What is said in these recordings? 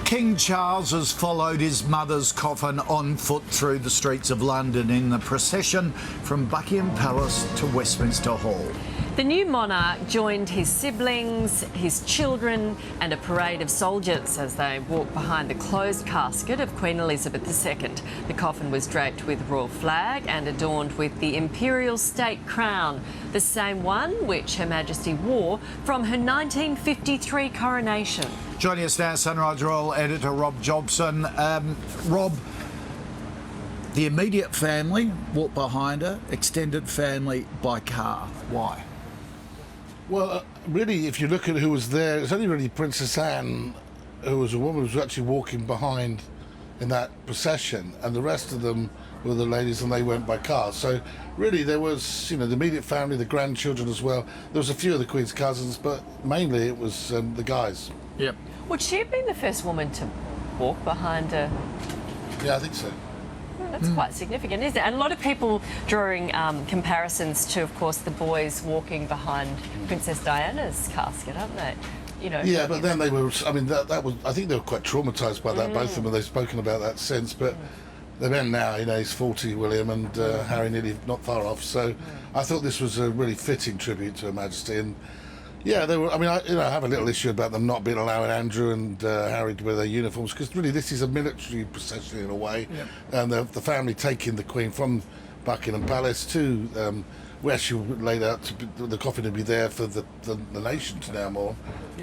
King Charles has followed his mother's coffin on foot through the streets of London in the procession from Buckingham Palace to Westminster Hall. The new monarch joined his siblings, his children and a parade of soldiers as they walked behind the closed casket of Queen Elizabeth II. The coffin was draped with royal flag and adorned with the imperial state crown, the same one which Her Majesty wore from her 1953 coronation. Joining us now, Sunrise Royal editor Rob Jobson. Rob, the immediate family walked behind her, extended family by car. Why? Well, really, if you look at who was there, it's only really Princess Anne, who was a woman who was actually walking behind in that procession, and the rest of them were the ladies, and they went by car. So really, there was, the immediate family, the grandchildren as well. There was a few of the Queen's cousins, but mainly it was the guys. Yep. Would she have been the first woman to walk behind her? Yeah, I think so. That's quite significant, isn't it? And a lot of people drawing comparisons to, of course, the boys walking behind Princess Diana's casket, aren't they? Yeah, but then they were. I mean, that was. I think they were quite traumatised by that. Both of them, and they've spoken about that since. But the men now, he's 40, William, and Harry nearly not far off. So I thought this was a really fitting tribute to Her Majesty. And yeah, they were. I mean, I have a little issue about them not being allowing Andrew and Harry to wear their uniforms, because really this is a military procession in a way, and the family taking the Queen from Buckingham Palace to where she laid out the coffin to be there for the nation to now mourn.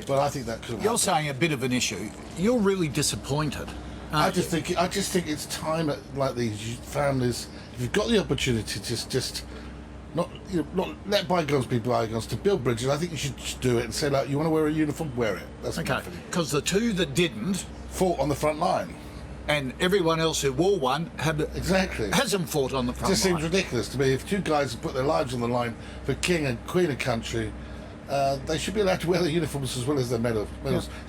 But I think that could have You're happened. saying a bit of an issue. You're really disappointed. I just think it's time at like these families. If you've got the opportunity to just not let bygones be bygones, to build bridges, I think you should just do it and say, like, you want to wear a uniform, wear it. That's Okay, enough. because the two that didn't, Fought on the front line. and everyone else who wore one Exactly. hasn't fought on the It front just line. seems ridiculous to me. If two guys have put their lives on the line for king and queen of country, they should be allowed to wear their uniforms as well as their medals.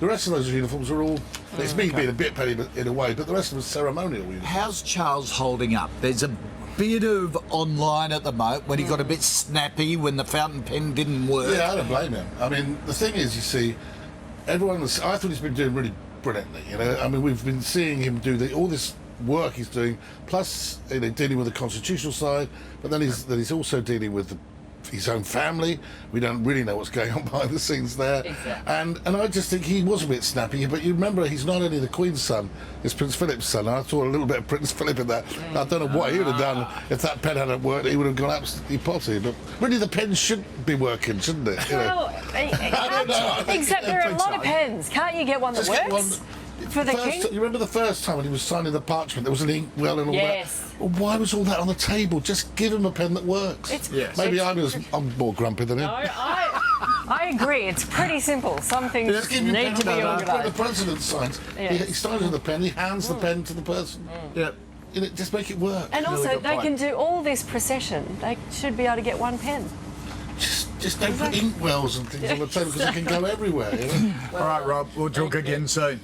The rest of those uniforms are all. It's me being a bit petty in a way, but the rest of them are ceremonial uniforms. How's Charles holding up? There's a bit of online at the moment when he got a bit snappy when the fountain pen didn't work. Yeah, I don't blame him. I mean, the thing is, you see, I thought he's been doing really brilliantly. I mean, we've been seeing him do all this work he's doing, plus dealing with the constitutional side, but then he's also dealing with his own family. We don't really know what's going on behind the scenes there. Exactly. And I just think he was a bit snappy, but you remember he's not only the Queen's son, he's Prince Philip's son. I saw a little bit of Prince Philip in that. I don't know what he would have done if that pen hadn't worked. He would have gone absolutely potty. But really, the pen should be working, shouldn't it? Well, except there are a lot of pens. Can't you get one that Just get works? one. For the First, king? you remember the first time when he was signing the parchment, there was an inkwell and all Yes. that? Well, why was all that on the table? Just give him a pen that works. Maybe I'm more grumpy than him. No, I agree. It's pretty simple. Some things Just give him a need pen to be when the organised. president signs. Yes. He signs with the pen, he hands the pen to the person. Yeah. Just make it work. And also, good they point. can do all this procession. They should be able to get one pen. Just don't put inkwells and things on the table, because it can go everywhere. All right, Rob, we'll talk again soon.